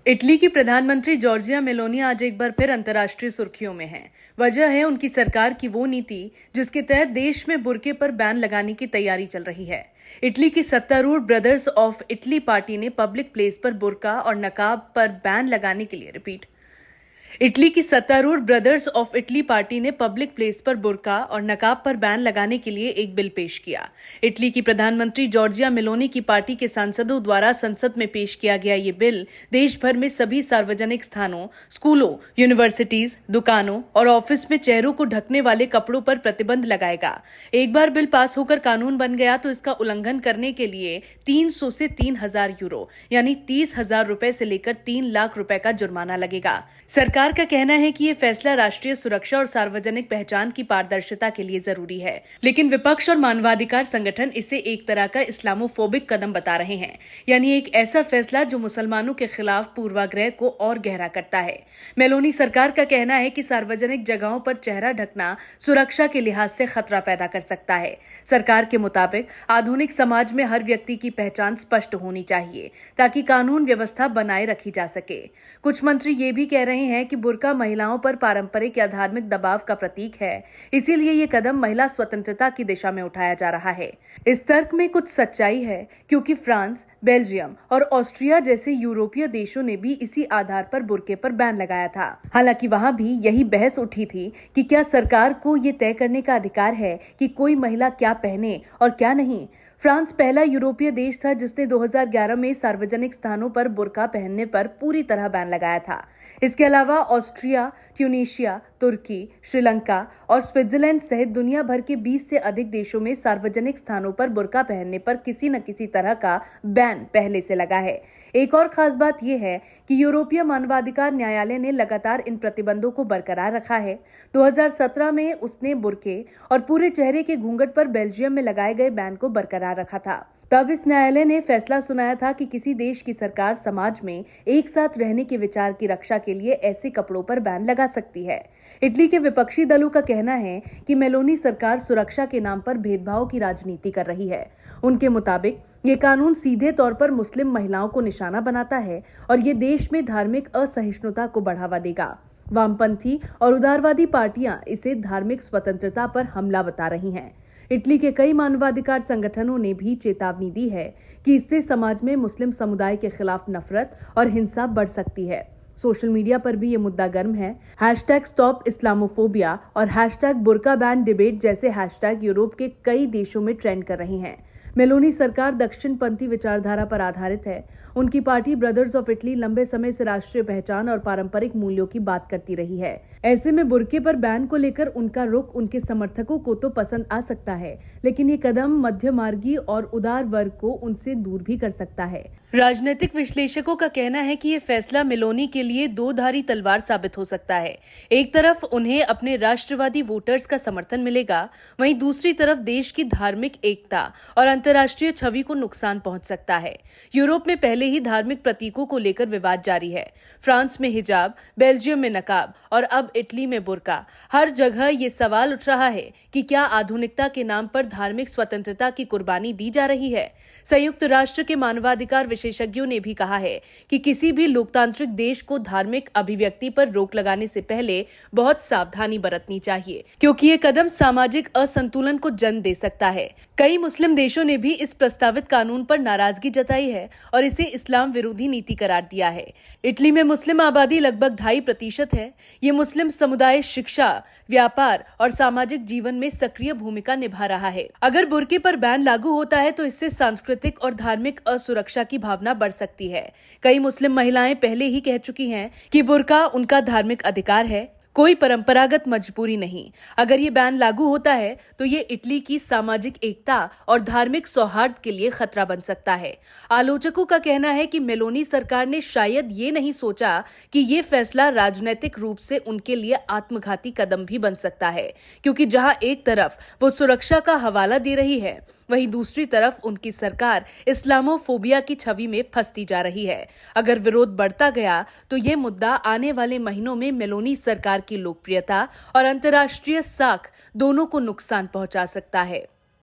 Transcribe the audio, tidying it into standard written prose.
Italy की प्रधानमंत्री Giorgia Meloni आज एक बार फिर अंतर्राष्ट्रीय सुर्खियों में हैं। वजह है उनकी सरकार की वो नीति जिसके तहत देश में बुर्के पर बैन लगाने की तैयारी चल रही है। इटली की सत्तारूढ़ ब्रदर्स ऑफ इटली पार्टी ने पब्लिक प्लेस पर बुर्का और नकाब पर बैन लगाने के लिए इटली की सत्तारूढ़ ब्रदर्स ऑफ इटली पार्टी ने पब्लिक प्लेस पर बुर्का और नकाब पर बैन लगाने के लिए एक बिल पेश किया। इटली की प्रधानमंत्री जॉर्जिया मेलोनी की पार्टी के सांसदों द्वारा संसद में पेश किया गया ये बिल देश भर में सभी सार्वजनिक स्थानों, स्कूलों, यूनिवर्सिटीज, दुकानों और ऑफिस में चेहरों को ढकने वाले कपड़ों पर प्रतिबंध लगाएगा। एक बार बिल पास होकर कानून बन गया तो इसका उल्लंघन करने के लिए 300 से 3000 यूरो यानी 30,000 रुपए से लेकर 3 लाख रुपए का जुर्माना लगेगा। सरकार का कहना है कि ये फैसला राष्ट्रीय सुरक्षा और सार्वजनिक पहचान की पारदर्शिता के लिए जरूरी है, लेकिन विपक्ष और मानवाधिकार संगठन इसे एक तरह का इस्लामोफोबिक कदम बता रहे हैं, यानी एक ऐसा फैसला जो मुसलमानों के खिलाफ पूर्वाग्रह को और गहरा करता है। मेलोनी सरकार का कहना है कि सार्वजनिक जगहों पर चेहरा ढकना सुरक्षा के लिहाज से खतरा पैदा कर सकता है। सरकार के मुताबिक आधुनिक समाज में हर व्यक्ति की पहचान स्पष्ट होनी चाहिए ताकि कानून व्यवस्था बनाए रखी जा सके। कुछ मंत्री ये भी कह रहे हैं कि बुर्का महिलाओं पर पारंपरिक या धार्मिक दबाव का प्रतीक है, इसीलिए ये कदम महिला स्वतंत्रता की दिशा में उठाया जा रहा है। इस तर्क में कुछ सच्चाई है, क्योंकि फ्रांस, बेल्जियम और ऑस्ट्रिया जैसे यूरोपीय देशों ने भी इसी आधार पर बुर्के पर बैन लगाया था। हालांकि वहां भी यही बहस उठी थी कि क्या सरकार को ये तय करने का अधिकार है कि कोई महिला क्या पहने और क्या नहीं। फ्रांस पहला यूरोपीय देश था जिसने 2011 में सार्वजनिक स्थानों पर बुर्का पहनने पर पूरी तरह बैन लगाया था। इसके अलावा ऑस्ट्रिया, ट्यूनीशिया, तुर्की, श्रीलंका और स्विट्जरलैंड सहित दुनिया भर के 20 से अधिक देशों में सार्वजनिक स्थानों पर बुर्का पहनने पर किसी न किसी तरह का बैन पहले से लगा है। एक और खास बात यह है कि यूरोपीय मानवाधिकार न्यायालय ने लगातार इन प्रतिबंधों को बरकरार रखा है। 2017 में उसने बुर्के और पूरे चेहरे के घूंघट पर बेल्जियम में लगाए गए बैन को बरकरार रखा था। तब इस न्यायालय ने फैसला सुनाया था कि किसी देश की सरकार समाज में एक साथ रहने के विचार की रक्षा के लिए ऐसे कपड़ों पर बैन लगा सकती है। इटली के विपक्षी दलों का कहना है कि मेलोनी सरकार सुरक्षा के नाम पर भेदभाव की राजनीति कर रही है। उनके मुताबिक ये कानून सीधे तौर पर मुस्लिम महिलाओं को निशाना बनाता है और ये देश में धार्मिक असहिष्णुता को बढ़ावा देगा। वामपंथी और उदारवादी पार्टियां इसे धार्मिक स्वतंत्रता पर हमला बता रही हैं। इटली के कई मानवाधिकार संगठनों ने भी चेतावनी दी है कि इससे समाज में मुस्लिम समुदाय के खिलाफ नफरत और हिंसा बढ़ सकती है। सोशल मीडिया पर भी ये मुद्दा गर्म है। #स्टॉप इस्लामोफोबिया और #बुर्का बैन डिबेट जैसे हैशटैग यूरोप के कई देशों में ट्रेंड कर रहे हैं। मेलोनी सरकार दक्षिणपंथी विचारधारा पर आधारित है। उनकी पार्टी ब्रदर्स ऑफ इटली लंबे समय से राष्ट्रीय पहचान और पारंपरिक मूल्यों की बात करती रही है। ऐसे में बुर्के पर बैन को लेकर उनका रुख उनके समर्थकों को तो पसंद आ सकता है, लेकिन ये कदम मध्यमार्गी और उदार वर्ग को उनसे दूर भी कर सकता है। राजनीतिक विश्लेषकों का कहना है कि ये फैसला मेलोनी के लिए दो धारी तलवार साबित हो सकता है। एक तरफ उन्हें अपने राष्ट्रवादी वोटर्स का समर्थन मिलेगा, वहीं दूसरी तरफ देश की धार्मिक एकता और अंतर्राष्ट्रीय छवि को नुकसान पहुंच सकता है। यूरोप में पहले ही धार्मिक प्रतीकों को लेकर विवाद जारी है। फ्रांस में हिजाब, बेल्जियम में नकाब और अब इटली में बुर्का। हर जगह ये सवाल उठ रहा है कि क्या आधुनिकता के नाम पर धार्मिक स्वतंत्रता की कुर्बानी दी जा रही है। संयुक्त राष्ट्र के मानवाधिकार विशेषज्ञों ने भी कहा है कि किसी भी लोकतांत्रिक देश को धार्मिक अभिव्यक्ति पर रोक लगाने से पहले बहुत सावधानी बरतनी चाहिए, क्योंकि ये कदम सामाजिक असंतुलन को जन्म दे सकता है। कई मुस्लिम देशों ने भी इस प्रस्तावित कानून पर नाराजगी जताई है और इसे इस्लाम विरोधी नीति करार दिया है। इटली में मुस्लिम आबादी लगभग 2.5% है। ये मुस्लिम समुदाय शिक्षा, व्यापार और सामाजिक जीवन में सक्रिय भूमिका निभा रहा है। अगर बुर्के पर बैन लागू होता है तो इससे सांस्कृतिक और धार्मिक असुरक्षा की भावना बढ़ सकती है। कई मुस्लिम महिलाएं पहले ही कह चुकी हैं कि बुर्का उनका धार्मिक अधिकार है, कोई परंपरागत मजबूरी नहीं। अगर ये बैन लागू होता है तो ये इटली की सामाजिक एकता और धार्मिक सौहार्द के लिए खतरा बन सकता है। आलोचकों का कहना है कि मेलोनी सरकार ने शायद ये नहीं सोचा कि ये फैसला राजनीतिक रूप से उनके लिए आत्मघाती कदम भी बन सकता है, क्योंकि जहां एक तरफ वो सुरक्षा का हवाला दे रही है, वहीं दूसरी तरफ उनकी सरकार इस्लामोफोबिया की छवि में फंसती जा रही है। अगर विरोध बढ़ता गया तो ये मुद्दा आने वाले महीनों में मेलोनी सरकार की लोकप्रियता और अंतर्राष्ट्रीय साख दोनों को नुकसान पहुंचा सकता है।